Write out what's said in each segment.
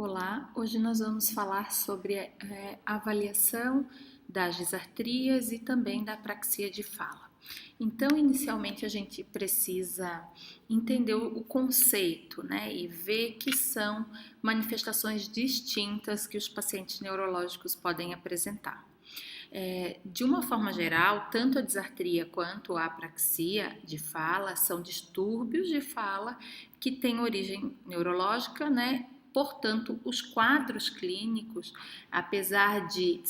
Olá, hoje nós vamos falar sobre a avaliação das disartrias e também da apraxia de fala. Então, inicialmente a gente precisa entender o conceito, né, e ver que são manifestações distintas que os pacientes neurológicos podem apresentar. De uma forma geral, tanto a disartria quanto a apraxia de fala são distúrbios de fala que têm origem neurológica, né? Portanto, os quadros clínicos, apesar de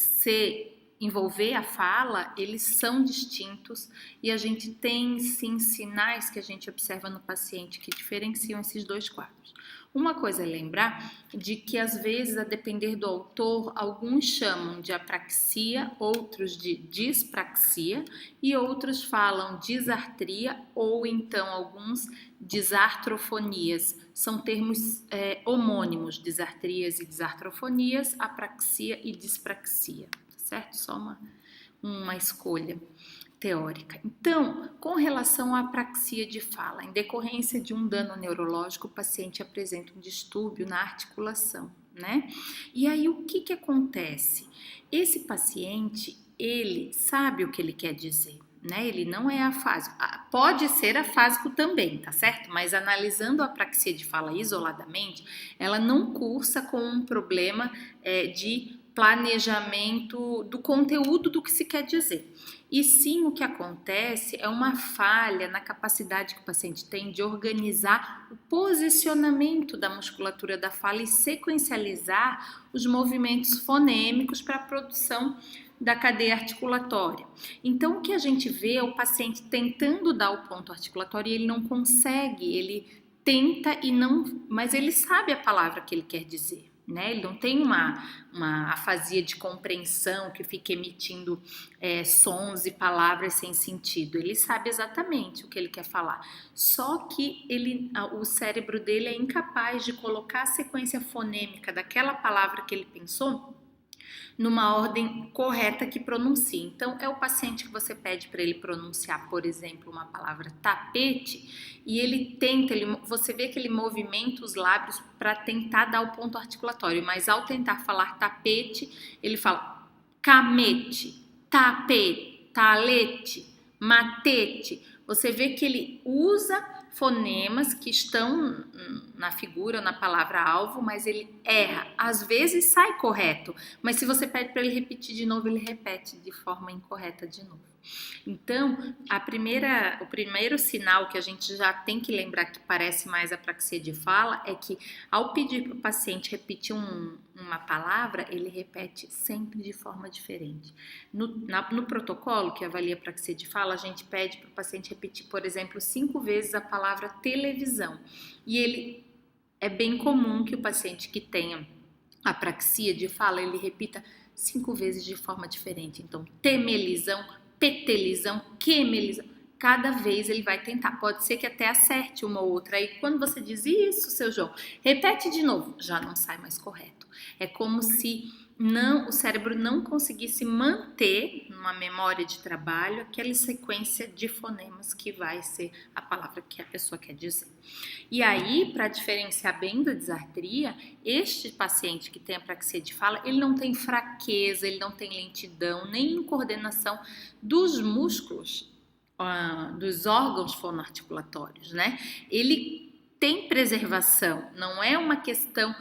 envolver a fala, eles são distintos e a gente tem sim sinais que a gente observa no paciente que diferenciam esses dois quadros. Uma coisa é lembrar de que às vezes, a depender do autor, alguns chamam de apraxia, outros de dispraxia e outros falam disartria ou então alguns disartrofonias. São termos homônimos, disartrias e disartrofonias, apraxia e dispraxia, certo? Só uma escolha teórica. Então, com relação à apraxia de fala, em decorrência de um dano neurológico, o paciente apresenta um distúrbio na articulação, né? E aí, o que acontece? Esse paciente, ele sabe o que ele quer dizer, né? Ele não é afásico. Pode ser afásico também, tá certo? Mas analisando a apraxia de fala isoladamente, ela não cursa com um problema de planejamento do conteúdo do que se quer dizer. E sim, o que acontece é uma falha na capacidade que o paciente tem de organizar o posicionamento da musculatura da fala e sequencializar os movimentos fonêmicos para a produção da cadeia articulatória. Então, o que a gente vê é o paciente tentando dar o ponto articulatório e ele não consegue, ele tenta e não, mas ele sabe a palavra que ele quer dizer. Né? Ele não tem uma afasia de compreensão que fica emitindo sons e palavras sem sentido. Ele sabe exatamente o que ele quer falar. Só que o cérebro dele é incapaz de colocar a sequência fonêmica daquela palavra que ele pensou numa ordem correta que pronuncie. Então, é o paciente que você pede para ele pronunciar, por exemplo, uma palavra tapete, e ele tenta, você vê que ele movimenta os lábios para tentar dar o ponto articulatório, mas ao tentar falar tapete, ele fala camete, tapete, talete, matete. Você vê que ele usa fonemas que estão na figura, na palavra-alvo, mas ele erra. Às vezes sai correto, mas se você pede para ele repetir de novo, ele repete de forma incorreta de novo. Então, o primeiro sinal que a gente já tem que lembrar que parece mais apraxia de fala é que ao pedir para o paciente repetir uma palavra, ele repete sempre de forma diferente. No protocolo que avalia a apraxia de fala, a gente pede para o paciente repetir, por exemplo, 5 vezes a palavra televisão. E é bem comum que o paciente que tenha apraxia de fala, ele repita 5 vezes de forma diferente. Então, temelizão, petelizão, quemelizão. Cada vez ele vai tentar. Pode ser que até acerte uma ou outra. Aí quando você diz isso, seu João, repete de novo, já não sai mais correto. É como se o cérebro não conseguisse manter numa memória de trabalho aquela sequência de fonemas que vai ser a palavra que a pessoa quer dizer. E aí, para diferenciar bem da disartria, este paciente que tem apraxia de fala, ele não tem fraqueza, ele não tem lentidão, nem coordenação dos músculos, dos órgãos fonoarticulatórios, né? Ele tem preservação, não é uma questão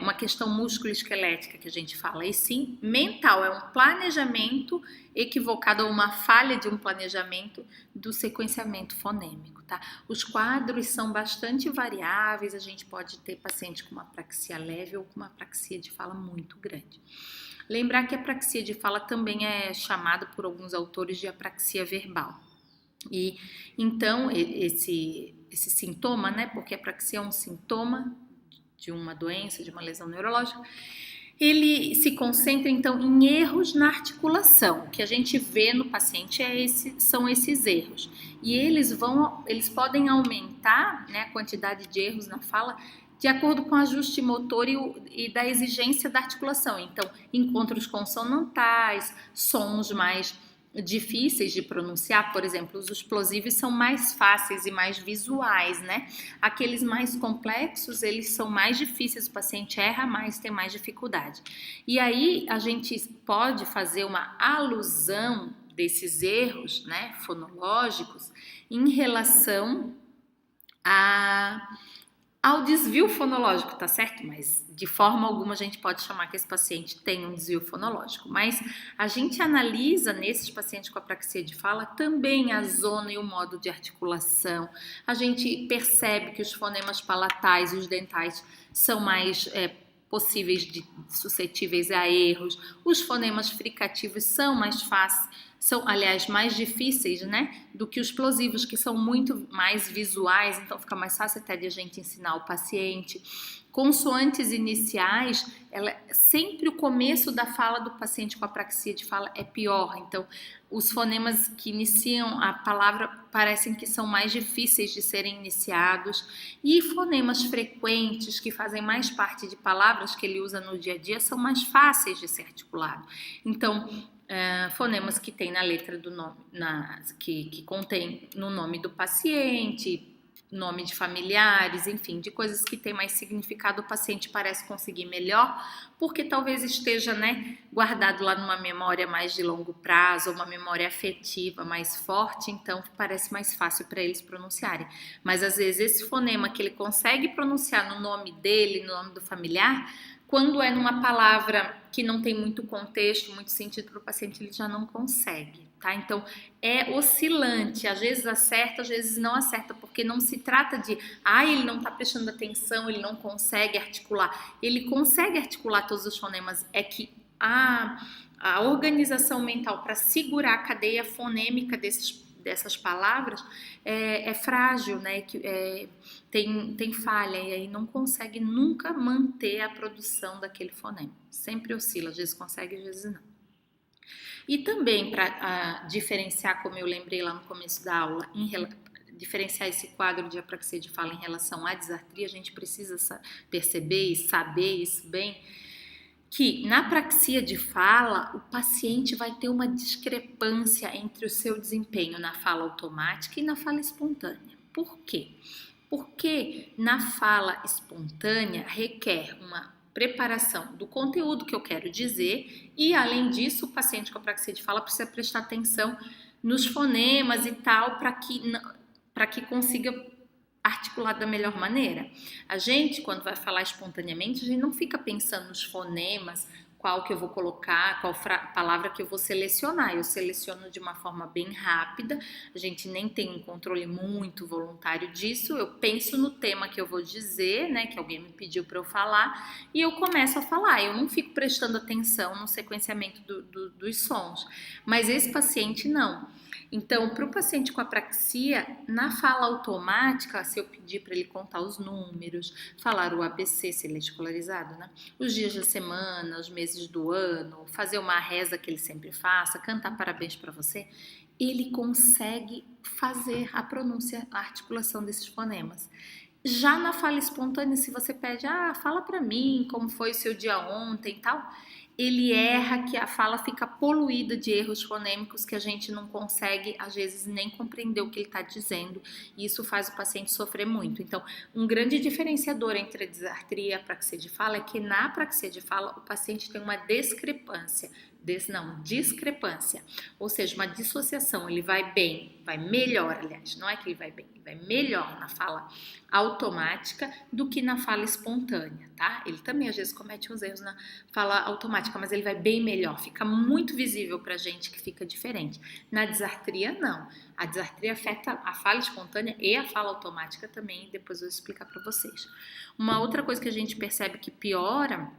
uma questão músculo-esquelética que a gente fala, e sim mental, é um planejamento equivocado ou uma falha de um planejamento do sequenciamento fonêmico, tá? Os quadros são bastante variáveis, a gente pode ter paciente com uma apraxia leve ou com uma apraxia de fala muito grande. Lembrar que a apraxia de fala também é chamada por alguns autores de apraxia verbal. E então esse sintoma, né, porque a apraxia é um sintoma de uma doença, de uma lesão neurológica, ele se concentra então em erros na articulação. O que a gente vê no paciente são esses erros. E eles podem aumentar, né, a quantidade de erros na fala de acordo com o ajuste motor e da exigência da articulação. Então, encontros consonantais, sons mais difíceis de pronunciar, por exemplo, os explosivos são mais fáceis e mais visuais, né? Aqueles mais complexos, eles são mais difíceis, o paciente erra mais, tem mais dificuldade. E aí a gente pode fazer uma alusão desses erros, né, fonológicos em relação ao desvio fonológico, tá certo? Mas de forma alguma a gente pode chamar que esse paciente tem um desvio fonológico. Mas a gente analisa nesses pacientes com apraxia de fala também a zona e o modo de articulação. A gente percebe que os fonemas palatais e os dentais são mais possíveis suscetíveis a erros. Os fonemas fricativos são mais fáceis, são, aliás, mais difíceis, né, do que os plosivos, que são muito mais visuais, então fica mais fácil até de a gente ensinar o paciente. Consoantes iniciais, sempre o começo da fala do paciente com apraxia de fala é pior, então os fonemas que iniciam a palavra parecem que são mais difíceis de serem iniciados, e fonemas frequentes que fazem mais parte de palavras que ele usa no dia a dia são mais fáceis de ser articulados. Então, fonemas que tem na letra do nome, que contém no nome do paciente, nome de familiares, enfim, de coisas que tem mais significado, o paciente parece conseguir melhor, porque talvez esteja, né, guardado lá numa memória mais de longo prazo, uma memória afetiva mais forte, então parece mais fácil para eles pronunciarem. Mas às vezes esse fonema que ele consegue pronunciar no nome dele, no nome do familiar, quando é numa palavra que não tem muito contexto, muito sentido para o paciente, ele já não consegue, tá? Então, é oscilante, às vezes acerta, às vezes não acerta, porque não se trata de, ele não está prestando atenção, ele não consegue articular. Ele consegue articular todos os fonemas, é que a organização mental para segurar a cadeia fonêmica dessas palavras é frágil, né? Tem falha, e aí não consegue nunca manter a produção daquele fonema. Sempre oscila, às vezes consegue, às vezes não. E também para diferenciar, como eu lembrei lá no começo da aula, diferenciar esse quadro de apraxia de fala em relação à disartria, a gente precisa perceber e saber isso bem, que na apraxia de fala, o paciente vai ter uma discrepância entre o seu desempenho na fala automática e na fala espontânea. Por quê? Porque na fala espontânea requer uma preparação do conteúdo que eu quero dizer e, além disso, o paciente com apraxia de fala precisa prestar atenção nos fonemas e tal para que consiga articular da melhor maneira. A gente, quando vai falar espontaneamente, a gente não fica pensando nos fonemas, qual que eu vou colocar, qual palavra que eu vou selecionar. Eu seleciono de uma forma bem rápida, a gente nem tem um controle muito voluntário disso. Eu penso no tema que eu vou dizer, né, que alguém me pediu para eu falar, e eu começo a falar. Eu não fico prestando atenção no sequenciamento dos sons, mas esse paciente não. Então, para o paciente com apraxia, na fala automática, se eu pedir para ele contar os números, falar o ABC, se ele é escolarizado, né? Os dias da semana, os meses do ano, fazer uma reza que ele sempre faça, cantar parabéns para você, ele consegue fazer a pronúncia, a articulação desses fonemas. Já na fala espontânea, se você pede, fala para mim como foi o seu dia ontem e tal, ele erra, que a fala fica poluída de erros fonêmicos que a gente não consegue, às vezes, nem compreender o que ele está dizendo, e isso faz o paciente sofrer muito. Então, um grande diferenciador entre a disartria e a apraxia de fala é que na apraxia de fala o paciente tem uma discrepância, ou seja, uma dissociação. Ele vai bem, vai melhor, aliás, não é que ele vai bem, ele vai melhor na fala automática do que na fala espontânea, tá? Ele também às vezes comete uns erros na fala automática, mas ele vai bem melhor, fica muito visível pra gente que fica diferente. Na disartria, não. A disartria afeta a fala espontânea e a fala automática também, depois eu vou explicar pra vocês. Uma outra coisa que a gente percebe que piora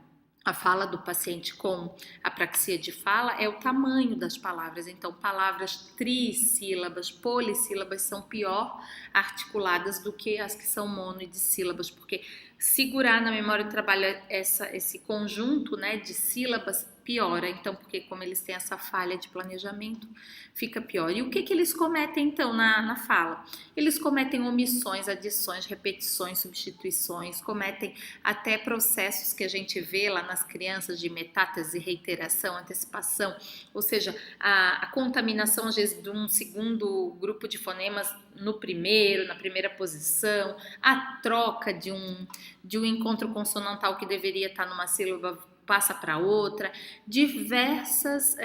a fala do paciente com apraxia de fala é o tamanho das palavras. Então, palavras trissílabas, polissílabas são pior articuladas do que as que são mono e dissílabas, porque segurar na memória do trabalho esse conjunto, né, de sílabas piora, então, porque como eles têm essa falha de planejamento, fica pior. E o que eles cometem, então, na fala? Eles cometem omissões, adições, repetições, substituições, cometem até processos que a gente vê lá nas crianças de metástase, reiteração, antecipação, ou seja, a contaminação, às vezes, de um segundo grupo de fonemas na primeira posição, a troca de um encontro consonantal que deveria estar numa sílaba passa para outra, diversos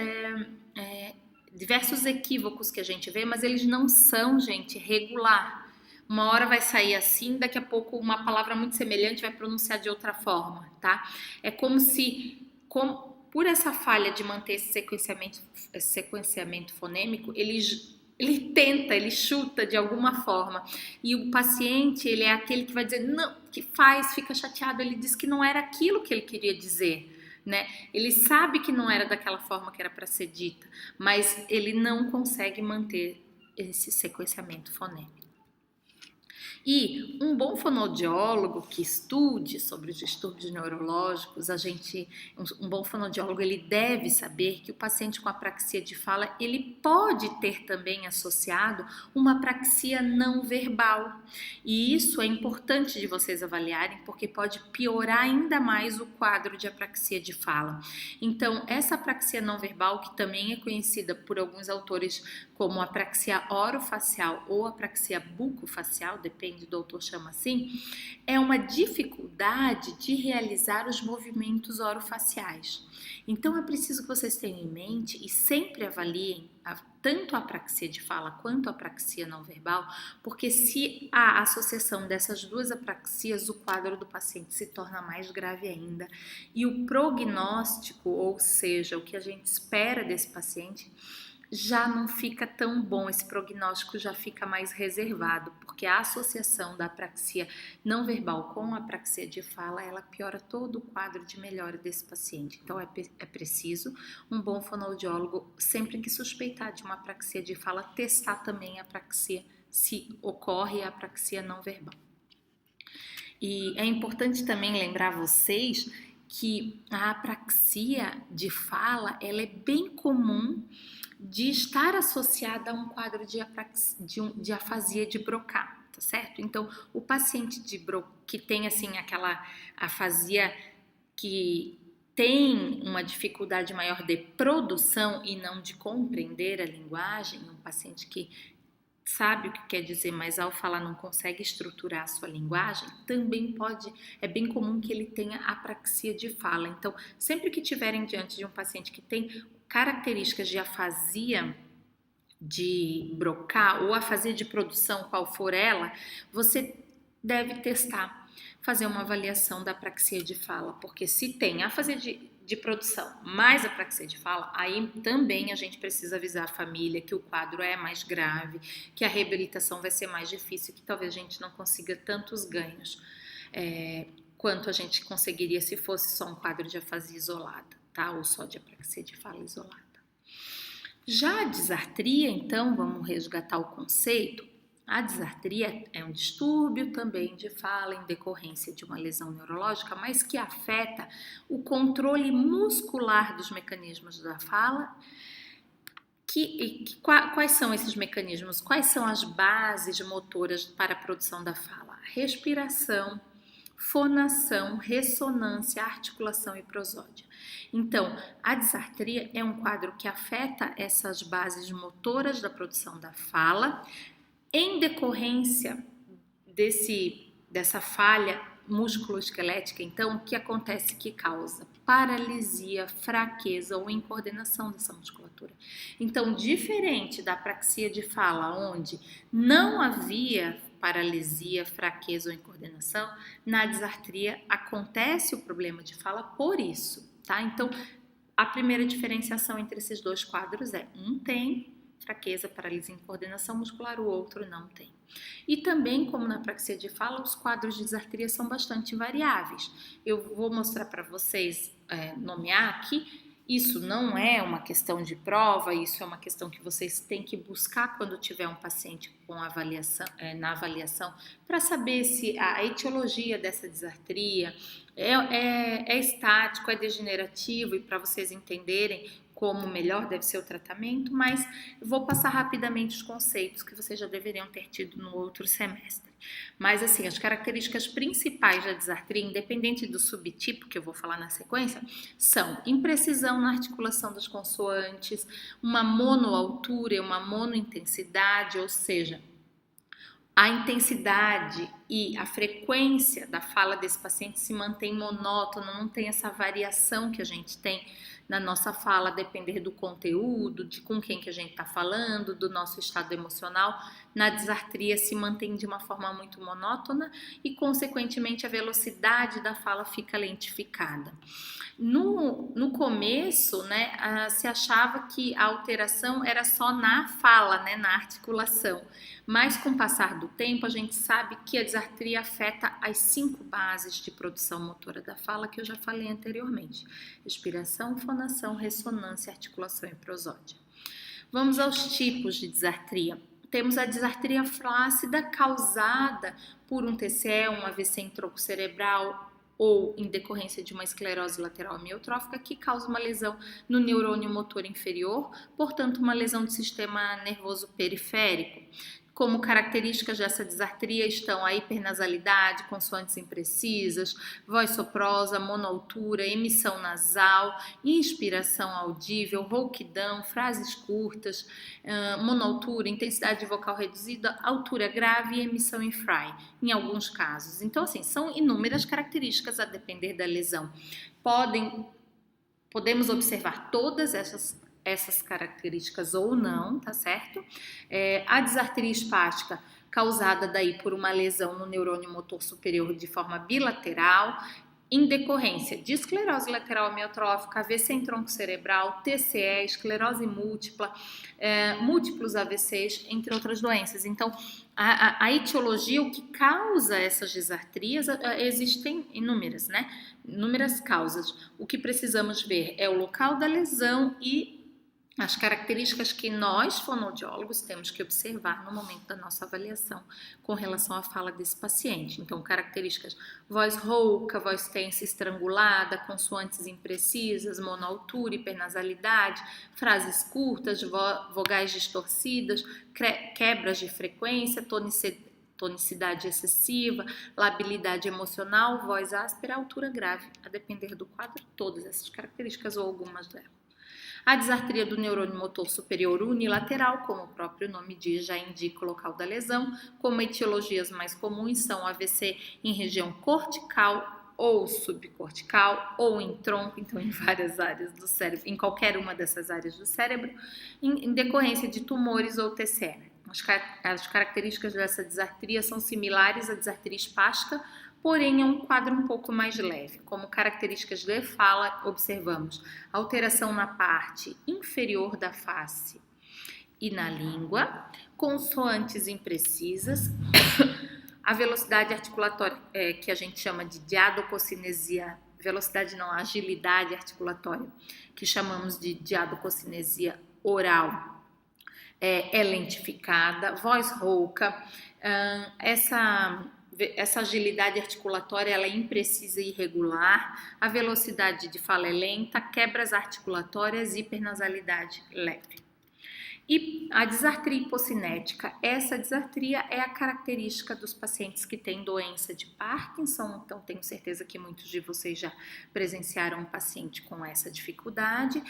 equívocos que a gente vê, mas eles não são, gente, regular. Uma hora vai sair assim, daqui a pouco uma palavra muito semelhante vai pronunciar de outra forma, tá? É como se, por essa falha de manter esse sequenciamento fonêmico, ele tenta, ele chuta de alguma forma, e o paciente, ele é aquele que vai dizer, não, que fica chateado, ele diz que não era aquilo que ele queria dizer, né? Ele sabe que não era daquela forma que era para ser dita, mas ele não consegue manter esse sequenciamento fonêmico. E um bom fonoaudiólogo que estude sobre os distúrbios neurológicos, um bom fonoaudiólogo, ele deve saber que o paciente com apraxia de fala, ele pode ter também associado uma apraxia não verbal. E isso é importante de vocês avaliarem, porque pode piorar ainda mais o quadro de apraxia de fala. Então, essa apraxia não verbal, que também é conhecida por alguns autores como apraxia orofacial ou apraxia bucofacial, depende do autor chama assim, é uma dificuldade de realizar os movimentos orofaciais. Então é preciso que vocês tenham em mente e sempre avaliem tanto a apraxia de fala quanto a apraxia não verbal, porque se há associação dessas duas apraxias, o quadro do paciente se torna mais grave ainda e o prognóstico, ou seja, o que a gente espera desse paciente, já não fica tão bom, esse prognóstico já fica mais reservado, porque a associação da apraxia não verbal com a apraxia de fala, ela piora todo o quadro de melhora desse paciente. Então é preciso um bom fonoaudiólogo, sempre que suspeitar de uma apraxia de fala, testar também a apraxia, se ocorre a apraxia não verbal. E é importante também lembrar vocês que a apraxia de fala, ela é bem comum de estar associada a um quadro de afasia de Broca, tá certo? Então, o paciente que tem assim aquela afasia que tem uma dificuldade maior de produção e não de compreender a linguagem, um paciente que sabe o que quer dizer, mas ao falar não consegue estruturar a sua linguagem, também é bem comum que ele tenha apraxia de fala. Então, sempre que tiverem diante de um paciente que tem características de afasia de Broca ou afasia de produção, qual for ela, você deve testar, fazer uma avaliação da apraxia de fala, porque se tem afasia de produção mais apraxia de fala, aí também a gente precisa avisar a família que o quadro é mais grave, que a reabilitação vai ser mais difícil, que talvez a gente não consiga tantos ganhos quanto a gente conseguiria se fosse só um quadro de afasia isolada, tá? Ou só de apraxia de fala isolada. Já a disartria, então, vamos resgatar o conceito. A disartria é um distúrbio também de fala em decorrência de uma lesão neurológica, mas que afeta o controle muscular dos mecanismos da fala. Quais são esses mecanismos? Quais são as bases motoras para a produção da fala? Respiração, fonação, ressonância, articulação e prosódia. Então, a disartria é um quadro que afeta essas bases motoras da produção da fala, em decorrência dessa falha musculoesquelética. Então, o que acontece que causa paralisia, fraqueza ou incoordenação dessa musculatura. Então, diferente da apraxia de fala, onde não havia paralisia, fraqueza ou incoordenação, na disartria acontece o problema de fala por isso, tá? Então, a primeira diferenciação entre esses dois quadros é um tem fraqueza, paralisia e incoordenação muscular, o outro não tem. E também, como na apraxia de fala, os quadros de disartria são bastante variáveis. Eu vou mostrar para vocês, nomear aqui, Isso não é uma questão de prova, isso é uma questão que vocês têm que buscar quando tiver um paciente com avaliação, na avaliação, para saber se a etiologia dessa disartria é estático, é degenerativo, e para vocês entenderem como melhor deve ser o tratamento, mas eu vou passar rapidamente os conceitos que vocês já deveriam ter tido no outro semestre. Mas assim, as características principais da disartria, independente do subtipo que eu vou falar na sequência, são imprecisão na articulação das consoantes, uma monoaltura, uma monointensidade, ou seja, a intensidade e a frequência da fala desse paciente se mantém monótona, não tem essa variação que a gente tem na nossa fala, a depender do conteúdo, de com quem que a gente está falando, do nosso estado emocional. Na disartria se mantém de uma forma muito monótona e, consequentemente, a velocidade da fala fica lentificada. No começo, né, se achava que a alteração era só na fala, né, na articulação, mas com o passar do tempo a gente sabe que a disartria afeta as 5 bases de produção motora da fala que eu já falei anteriormente: respiração, fonação, ressonância, articulação e prosódia. Vamos aos tipos de disartria. Temos a disartria flácida causada por um TCE, um AVC em tronco cerebral, ou em decorrência de uma esclerose lateral amiotrófica, que causa uma lesão no neurônio motor inferior, portanto uma lesão do sistema nervoso periférico. Como características dessa disartria estão a hipernasalidade, consoantes imprecisas, voz soprosa, monoaltura, emissão nasal, inspiração audível, rouquidão, frases curtas, monoaltura, intensidade vocal reduzida, altura grave e emissão em fry, em alguns casos. Então, assim, são inúmeras características a depender da lesão. Podemos observar todas essas características ou não, tá certo? A disartria espástica causada daí por uma lesão no neurônio motor superior de forma bilateral, em decorrência de esclerose lateral amiotrófica, AVC em tronco cerebral, TCE, esclerose múltipla, múltiplos AVCs, entre outras doenças. Então, a etiologia, o que causa essas disartrias, existem inúmeras, né? Inúmeras causas. O que precisamos ver é o local da lesão e as características que nós, fonoaudiólogos, temos que observar no momento da nossa avaliação com relação à fala desse paciente. Então, características: voz rouca, voz tensa estrangulada, consoantes imprecisas, monoaltura, hipernasalidade, frases curtas, vogais distorcidas, quebras de frequência, tonicidade excessiva, labilidade emocional, voz áspera, altura grave, a depender do quadro, todas essas características ou algumas delas. A disartria do neurônio motor superior unilateral, como o próprio nome diz, já indica o local da lesão. Como etiologias mais comuns são AVC em região cortical ou subcortical, ou em tronco, então em várias áreas do cérebro, em qualquer uma dessas áreas do cérebro, em decorrência de tumores ou TCE. As características dessa disartria são similares à disartria espástica, porém é um quadro um pouco mais leve. Como características de fala, observamos alteração na parte inferior da face e na língua, consoantes imprecisas, a velocidade articulatória, que a gente chama de diadococinesia, agilidade articulatória, que chamamos de diadococinesia oral, é lentificada, voz rouca, essa agilidade articulatória ela é imprecisa e irregular, a velocidade de fala é lenta, quebras articulatórias e hipernasalidade leve. E a disartria hipocinética, essa disartria é a característica dos pacientes que têm doença de Parkinson, então tenho certeza que muitos de vocês já presenciaram um paciente com essa dificuldade,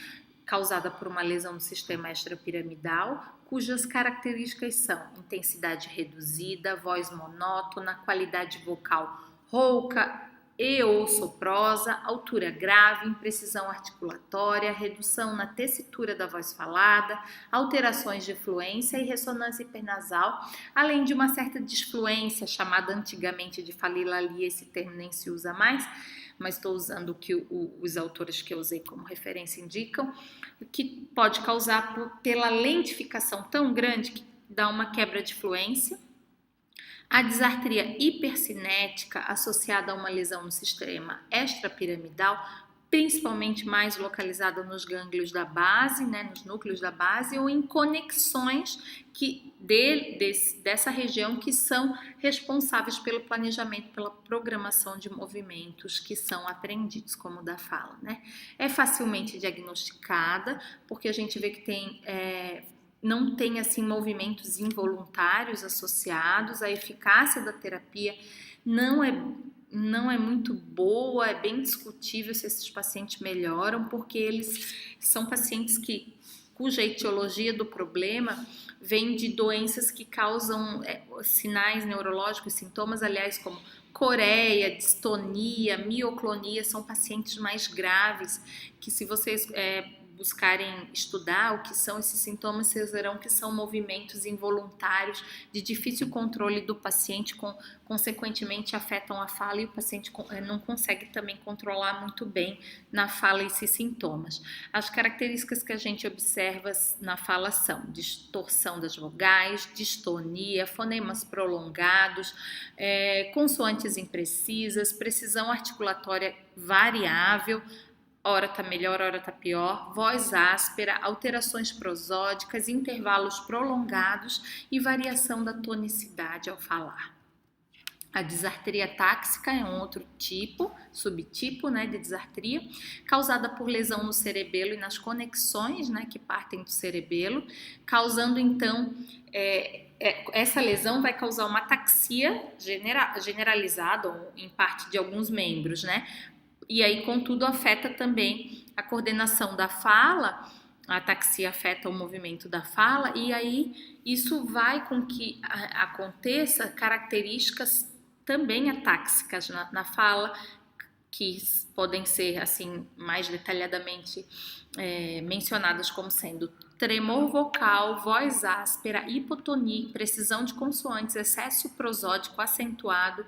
causada por uma lesão no sistema extrapiramidal, cujas características são intensidade reduzida, voz monótona, qualidade vocal rouca e ou soprosa, altura grave, imprecisão articulatória, redução na tessitura da voz falada, alterações de fluência e ressonância hipernasal, além de uma certa disfluência, chamada antigamente de falilalia, esse termo nem se usa mais, mas estou usando o que os autores que eu usei como referência indicam, que pode causar pela lentificação tão grande que dá uma quebra de fluência. A disartria hipercinética associada a uma lesão no sistema extrapiramidal, principalmente mais localizada nos gânglios da base, né, nos núcleos da base, ou em conexões dessa região que são responsáveis pelo planejamento, pela programação de movimentos que são aprendidos, como o da fala, né? É facilmente diagnosticada, porque a gente vê que não tem assim movimentos involuntários associados, a eficácia da terapia não é muito boa, é bem discutível se esses pacientes melhoram, porque eles são pacientes cuja etiologia do problema vem de doenças que causam sinais neurológicos, sintomas, aliás, como coreia, distonia, mioclonia, são pacientes mais graves, que se vocês buscarem estudar o que são esses sintomas, vocês verão que são movimentos involuntários de difícil controle do paciente, consequentemente afetam a fala e o paciente não consegue também controlar muito bem na fala esses sintomas. As características que a gente observa na fala são distorção das vogais, distonia, fonemas prolongados, consoantes imprecisas, precisão articulatória variável, ora tá melhor, ora tá pior, voz áspera, alterações prosódicas, intervalos prolongados e variação da tonicidade ao falar. A disartria táxica é um outro subtipo, né, de disartria, causada por lesão no cerebelo e nas conexões, né, que partem do cerebelo, causando então, essa lesão vai causar uma ataxia generalizada, ou em parte de alguns membros, né? E aí, contudo, afeta também a coordenação da fala, a ataxia afeta o movimento da fala, e aí isso vai com que aconteça características também atáxicas na fala, que podem ser, assim, mais detalhadamente mencionadas como sendo tremor vocal, voz áspera, hipotonia, precisão de consoantes, excesso prosódico acentuado.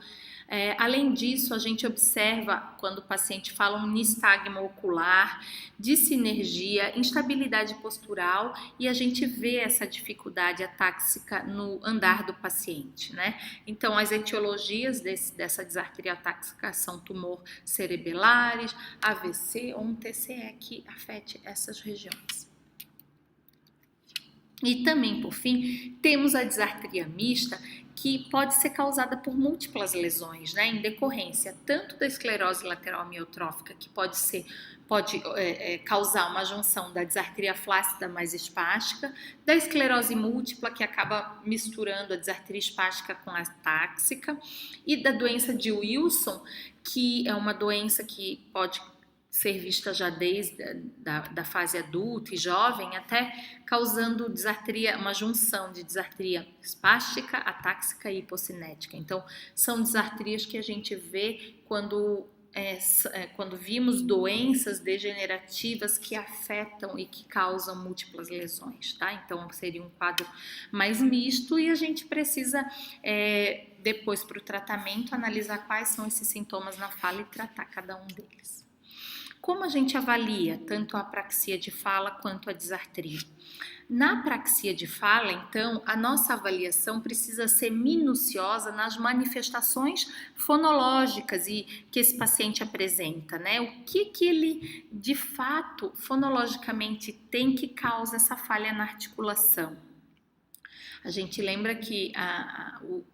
Além disso, a gente observa, quando o paciente fala, um nistagmo ocular, dissinergia, instabilidade postural, e a gente vê essa dificuldade atáxica no andar do paciente, né? Então, as etiologias dessa disartria atáxica são tumor cerebelares, AVC ou um TCE que afete essas regiões. E também, por fim, temos a disartria mista, que pode ser causada por múltiplas lesões, né, em decorrência tanto da esclerose lateral amiotrófica, que pode causar uma junção da disartria flácida mais espástica, da esclerose múltipla, que acaba misturando a disartria espástica com a táxica, e da doença de Wilson, que é uma doença que pode ser vista já desde da fase adulta e jovem, até causando disartria, uma junção de disartria espástica, atáxica e hipocinética. Então, são disartrias que a gente vê quando vimos doenças degenerativas que afetam e que causam múltiplas lesões, tá? Então, seria um quadro mais misto e a gente precisa, depois para o tratamento, analisar quais são esses sintomas na fala e tratar cada um deles. Como a gente avalia tanto a apraxia de fala quanto a disartria? Na apraxia de fala, então, a nossa avaliação precisa ser minuciosa nas manifestações fonológicas que esse paciente apresenta, né? O que ele, de fato, fonologicamente tem que causa essa falha na articulação. A gente lembra que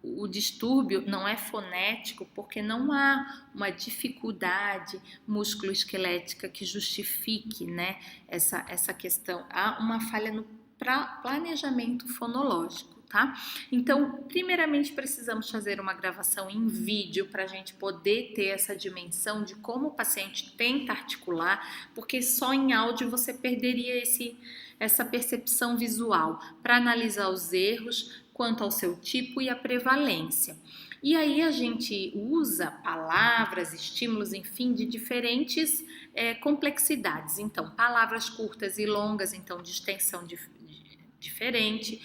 o distúrbio não é fonético porque não há uma dificuldade musculoesquelética que justifique, né, essa questão. Há uma falha no planejamento fonológico, tá? Então, primeiramente, precisamos fazer uma gravação em vídeo para a gente poder ter essa dimensão de como o paciente tenta articular, porque só em áudio você perderia essa percepção visual para analisar os erros quanto ao seu tipo e a prevalência. E aí a gente usa palavras, estímulos, enfim, de diferentes complexidades. Então, palavras curtas e longas, então de extensão diferente,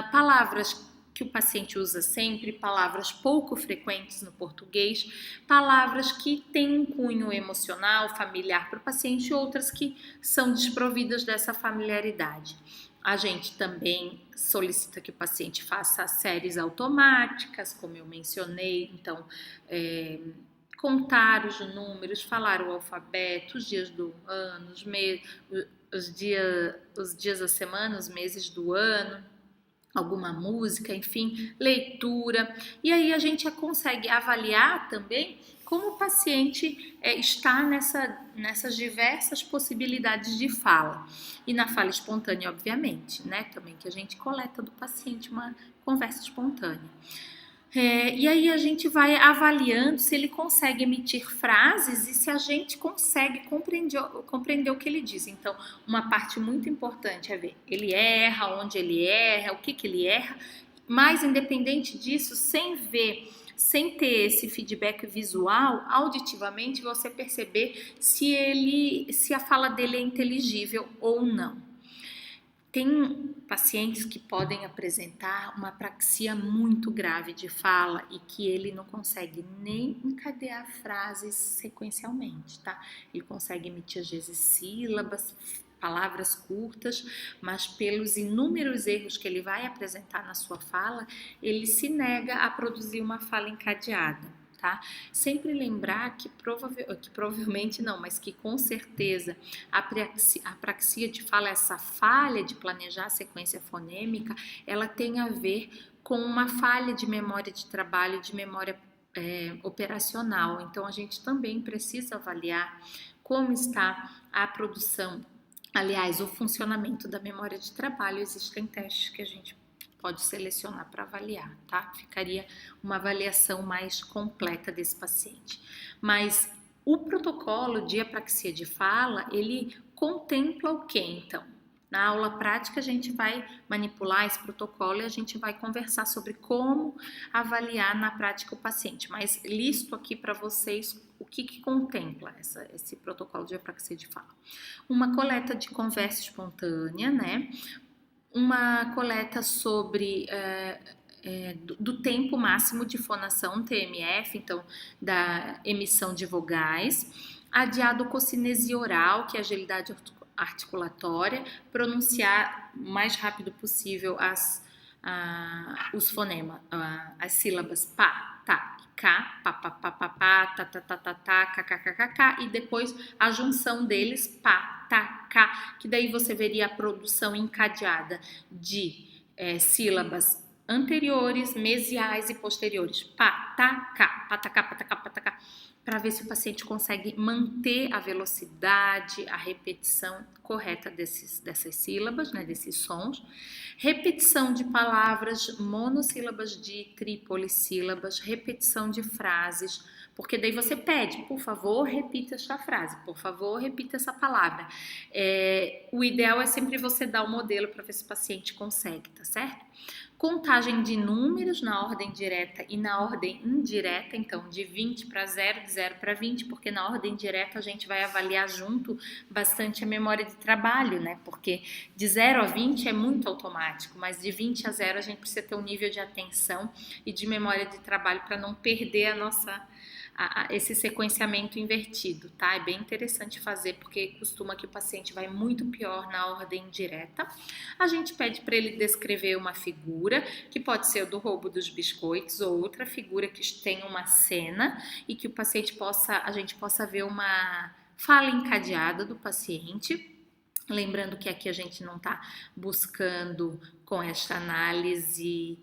palavras que o paciente usa sempre, palavras pouco frequentes no português, palavras que têm um cunho emocional, familiar para o paciente e outras que são desprovidas dessa familiaridade. A gente também solicita que o paciente faça séries automáticas, como eu mencionei, então contar os números, falar o alfabeto, os dias do ano, os dias da semana, os meses do ano, alguma música, enfim, leitura. E aí a gente consegue avaliar também como o paciente está nessas diversas possibilidades de fala. E na fala espontânea, obviamente, né? Também que a gente coleta do paciente uma conversa espontânea. E aí a gente vai avaliando se ele consegue emitir frases e se a gente consegue compreender o que ele diz. Então, uma parte muito importante é ver, ele erra, onde ele erra, o que ele erra, mas independente disso, sem ter esse feedback visual, auditivamente, você perceber se a fala dele é inteligível ou não. Tem pacientes que podem apresentar uma apraxia muito grave de fala e que ele não consegue nem encadear frases sequencialmente, tá? Ele consegue emitir às vezes sílabas, palavras curtas, mas pelos inúmeros erros que ele vai apresentar na sua fala, ele se nega a produzir uma fala encadeada. Tá? Sempre lembrar que provavelmente não, mas que com certeza a apraxia de fala, essa falha de planejar a sequência fonêmica, ela tem a ver com uma falha de memória de trabalho, de memória operacional. Então a gente também precisa avaliar como está a produção, aliás, o funcionamento da memória de trabalho. Existem testes que a gente pode selecionar para avaliar, tá? Ficaria uma avaliação mais completa desse paciente. Mas o protocolo de apraxia de fala, ele contempla o quê, então? Na aula prática, a gente vai manipular esse protocolo e a gente vai conversar sobre como avaliar na prática o paciente. Mas listo aqui para vocês o que contempla esse protocolo de apraxia de fala. Uma coleta de conversa espontânea, né? Uma coleta sobre do tempo máximo de fonação, TMF, então da emissão de vogais, a diadococinese oral, que é a agilidade articulatória, pronunciar o mais rápido possível os fonemas, as sílabas pá, tá, cá, pá, pá, pá, pá, pá, tá, tá, tá, tá, tá, cá, cá, cá, cá, cá, e depois a junção deles, pá, tá, cá, que daí você veria a produção encadeada de sílabas anteriores, mesiais e posteriores, pá, tá, cá, pá, tá, cá, pá, tá, cá, pá, tá, cá, para ver se o paciente consegue manter a velocidade, a repetição correta dessas sílabas, né, desses sons. Repetição de palavras, monossílabas de tripolissílabas, repetição de frases, porque daí você pede, por favor, repita esta frase, por favor, repita essa palavra. O ideal é sempre você dar o modelo para ver se o paciente consegue, tá certo? Contagem de números na ordem direta e na ordem indireta, então de 20 para 0, de 0 para 20, porque na ordem direta a gente vai avaliar junto bastante a memória de trabalho, né? Porque de 0 a 20 é muito automático, mas de 20 a 0 a gente precisa ter um nível de atenção e de memória de trabalho para não perder esse sequenciamento invertido, tá? É bem interessante fazer, porque costuma que o paciente vai muito pior na ordem direta. A gente pede para ele descrever uma figura, que pode ser o do roubo dos biscoitos, ou outra figura que tenha uma cena e que a gente possa ver uma fala encadeada do paciente. Lembrando que aqui a gente não está buscando com esta análise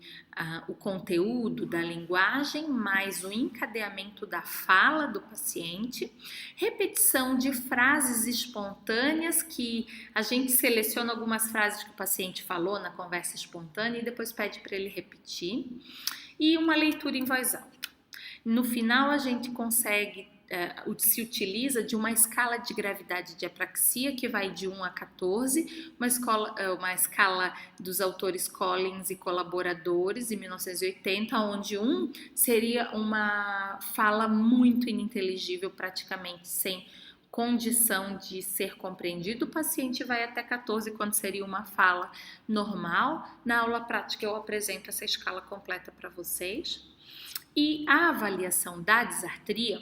o conteúdo da linguagem, mas o encadeamento da fala do paciente, repetição de frases espontâneas, que a gente seleciona algumas frases que o paciente falou na conversa espontânea e depois pede para ele repetir, e uma leitura em voz alta. No final a gente consegue se utiliza de uma escala de gravidade de apraxia que vai de 1 a 14, uma escala dos autores Collins e colaboradores, em 1980, onde 1 seria uma fala muito ininteligível, praticamente sem condição de ser compreendido. O paciente vai até 14, quando seria uma fala normal. Na aula prática eu apresento essa escala completa para vocês. E a avaliação da disartria,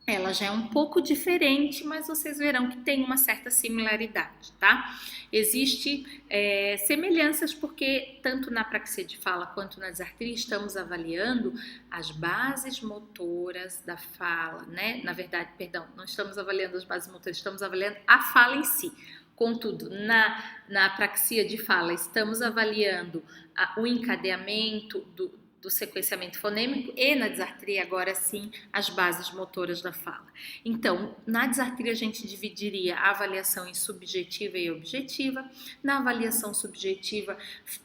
ela já é um pouco diferente, mas vocês verão que tem uma certa similaridade, tá? Existe semelhanças porque tanto na praxia de fala quanto na disartria estamos avaliando as bases motoras da fala, né? Na verdade, perdão, não estamos avaliando as bases motoras, estamos avaliando a fala em si. Contudo, na praxia de fala, estamos avaliando o encadeamento do sequenciamento fonêmico e na disartria, agora sim, as bases motoras da fala. Então, na disartria a gente dividiria a avaliação em subjetiva e objetiva. Na avaliação subjetiva,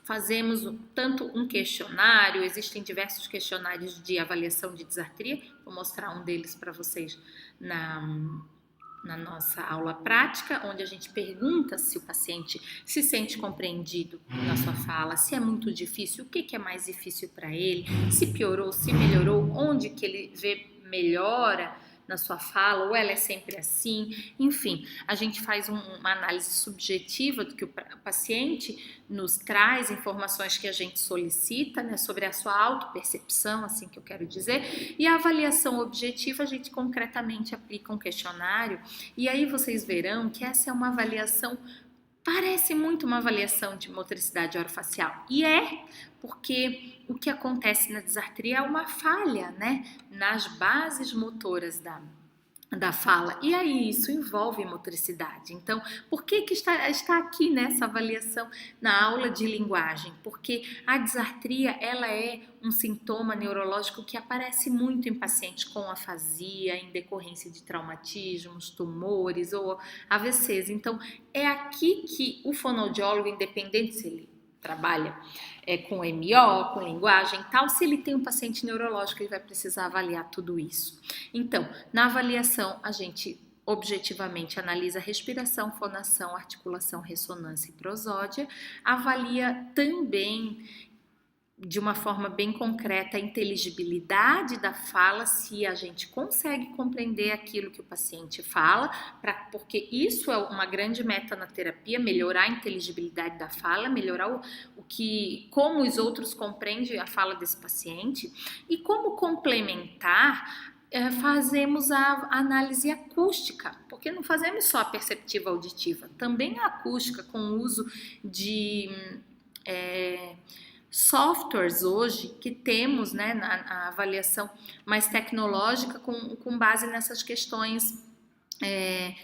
fazemos tanto um questionário, existem diversos questionários de avaliação de disartria, vou mostrar um deles para vocês na nossa aula prática, onde a gente pergunta se o paciente se sente compreendido na sua fala, se é muito difícil, o que é mais difícil para ele, se piorou, se melhorou, onde que ele vê melhora na sua fala, ou ela é sempre assim, enfim, a gente faz uma análise subjetiva do que o paciente nos traz, informações que a gente solicita, né, sobre a sua autopercepção, assim que eu quero dizer, e a avaliação objetiva a gente concretamente aplica um questionário, e aí vocês verão que essa é uma avaliação, parece muito uma avaliação de motricidade orofacial, e porque o que acontece na disartria é uma falha, né, nas bases motoras da fala, e aí isso envolve motricidade. Então, por que está aqui nessa avaliação na aula de linguagem? Porque a disartria, ela é um sintoma neurológico que aparece muito em pacientes com afasia, em decorrência de traumatismos, tumores ou AVCs. Então, é aqui que o fonoaudiólogo, independente se ele trabalha com MO, com linguagem e tal, se ele tem um paciente neurológico, ele vai precisar avaliar tudo isso. Então, na avaliação, a gente objetivamente analisa respiração, fonação, articulação, ressonância e prosódia, avalia também de uma forma bem concreta a inteligibilidade da fala, se a gente consegue compreender aquilo que o paciente fala, porque isso é uma grande meta na terapia, melhorar a inteligibilidade da fala, melhorar como os outros compreendem a fala desse paciente, e como complementar, fazemos a análise acústica, porque não fazemos só a perceptiva auditiva, também a acústica com o uso de softwares hoje que temos, né, na avaliação mais tecnológica com base nessas questões,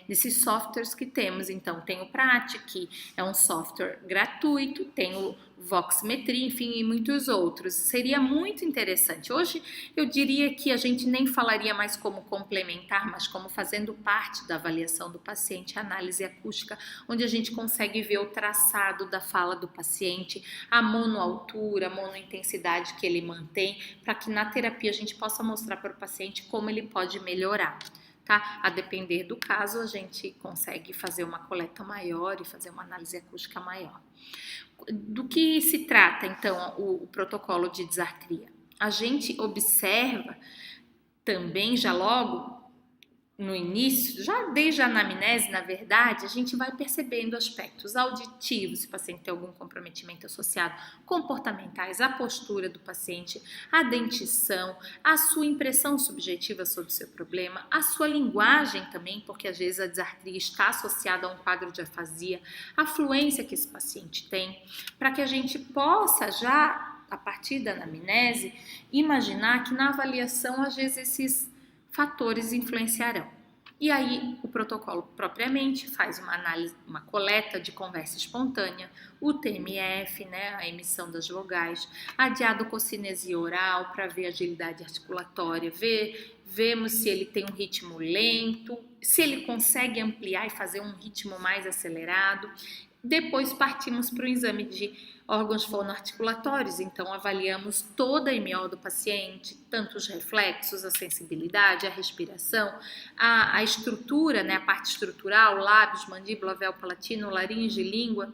desses softwares que temos. Então, tem o Prati, que é um software gratuito, tem o Voximetria, enfim, e muitos outros. Seria muito interessante. Hoje, eu diria que a gente nem falaria mais como complementar, mas como fazendo parte da avaliação do paciente, a análise acústica, onde a gente consegue ver o traçado da fala do paciente, a monoaltura, a monointensidade que ele mantém, para que na terapia a gente possa mostrar para o paciente como ele pode melhorar. Tá? A depender do caso, a gente consegue fazer uma coleta maior e fazer uma análise acústica maior. Do que se trata, então, o protocolo de disartria? A gente observa também, já logo no início, já desde a anamnese, na verdade, a gente vai percebendo aspectos auditivos, se o paciente tem algum comprometimento associado, comportamentais, a postura do paciente, a dentição, a sua impressão subjetiva sobre o seu problema, a sua linguagem também, porque às vezes a disartria está associada a um quadro de afasia, a fluência que esse paciente tem, para que a gente possa já, a partir da anamnese, imaginar que na avaliação, às vezes, esses fatores influenciarão. E aí o protocolo propriamente faz uma análise, uma coleta de conversa espontânea, o TMF, né, a emissão das vogais, a diadococinesia oral para ver agilidade articulatória, vemos se ele tem um ritmo lento, se ele consegue ampliar e fazer um ritmo mais acelerado. Depois partimos para o exame de órgãos fonoarticulatórios, então avaliamos toda a MO do paciente, tanto os reflexos, a sensibilidade, a respiração, a estrutura, né, a parte estrutural, lábios, mandíbula, véu palatino, laringe, língua,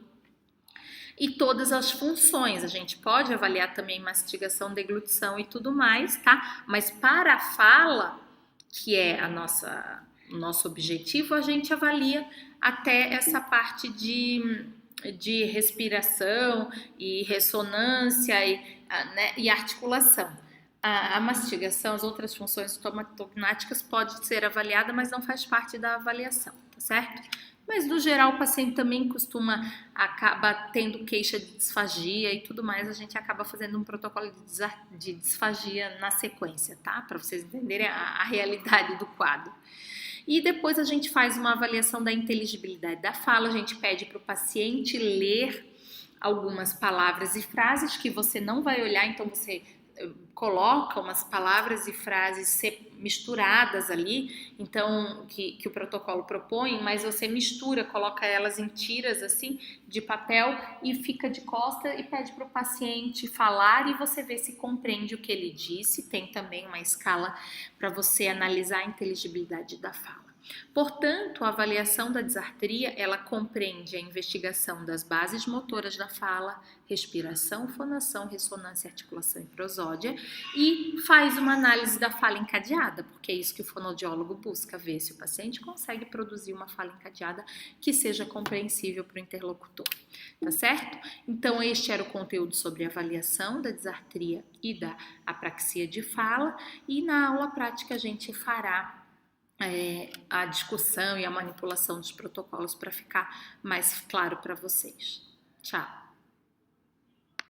e todas as funções. A gente pode avaliar também mastigação, deglutição e tudo mais, tá? Mas para a fala, que é o nosso objetivo, a gente avalia até essa parte de respiração e ressonância e articulação. A mastigação, as outras funções estomatognáticas pode ser avaliada, mas não faz parte da avaliação, tá certo? Mas no geral o paciente também acaba tendo queixa de disfagia e tudo mais, a gente acaba fazendo um protocolo de disfagia na sequência, tá? Para vocês entenderem a realidade do quadro. E depois a gente faz uma avaliação da inteligibilidade da fala, a gente pede para o paciente ler algumas palavras e frases que você não vai olhar, então você coloca umas palavras e frases misturadas ali, então que o protocolo propõe, mas você mistura, coloca elas em tiras assim de papel e fica de costa e pede para o paciente falar e você vê se compreende o que ele disse. Tem também uma escala para você analisar a inteligibilidade da fala. Portanto, a avaliação da disartria, ela compreende a investigação das bases motoras da fala, respiração, fonação, ressonância, articulação e prosódia e faz uma análise da fala encadeada, porque é isso que o fonoaudiólogo busca, ver se o paciente consegue produzir uma fala encadeada que seja compreensível para o interlocutor, tá certo? Então, este era o conteúdo sobre a avaliação da disartria e da apraxia de fala e na aula prática a gente fará a discussão e a manipulação dos protocolos para ficar mais claro para vocês. Tchau!